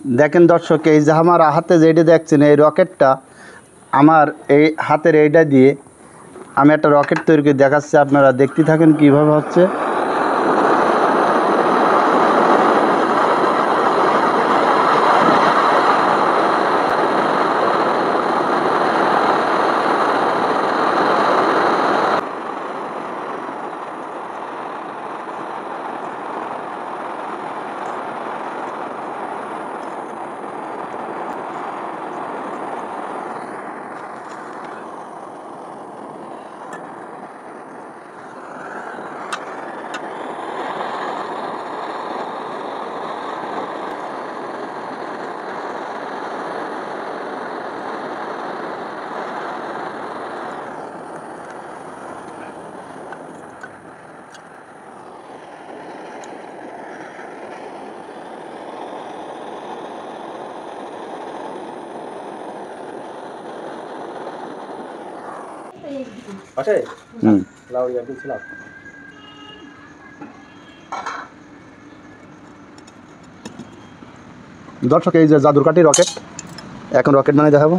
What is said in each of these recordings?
দেখেন দর্শক, এই যে আমার হাতে যেটা দেখছেন এই রকেটটা, আমার এই হাতের এইটা দিয়ে আমি একটা রকেট তৈরি করে দেখাচ্ছি, আপনারা দেখতে থাকেন কীভাবে হচ্ছে। দর্শক, এই যে জাদুর কাঠি রকেট, এখন রকেট বানিয়ে দেখাবো।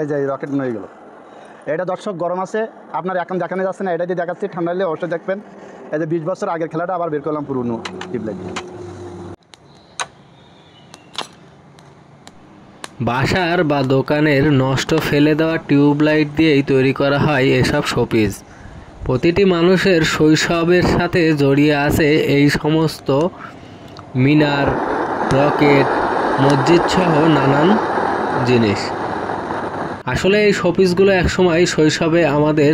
এই যে রকেট হয়ে গেল। এটা দর্শক গরম আছে, আপনার এখন দেখানো যাচ্ছে না, এটা দিয়ে দেখাচ্ছি, ঠান্ডা হলে অবশ্যই দেখবেন। এই যে 20 বছর আগের খেলাটা আবার বের করলাম পুরনো টিউবলাইট দিয়ে। বাসার বা দোকানের নষ্ট ফেলে দেওয়া টিউবলাইট দিয়েই তৈরি করা হয় এসব শোপিস। প্রতিটি মানুষের শৈশবের সাথে জড়িয়ে আছে এই সমস্ত মিনার, রকেট, মসজিদ সহ নানান জিনিস। আসলে এই শোপিসগুলো একসময় শৈশবে আমাদের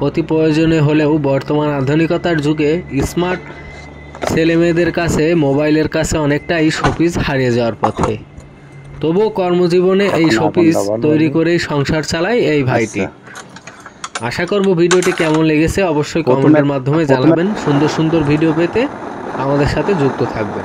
অতি প্রয়োজনীয় হলেও বর্তমান আধুনিকতার যুগে স্মার্ট ছেলেমেয়েদের কাছে, মোবাইলের কাছে অনেকটাই শোপিস হারিয়ে যাওয়ার পথে। তবুও কর্মজীবনে এই শোপিস তৈরি করেই সংসার চালায় এই ভাইটি। আশা করব ভিডিওটি কেমন লেগেছে অবশ্যই কমেন্টের মাধ্যমে জানাবেন। সুন্দর সুন্দর ভিডিও পেতে আমাদের সাথে যুক্ত থাকবেন।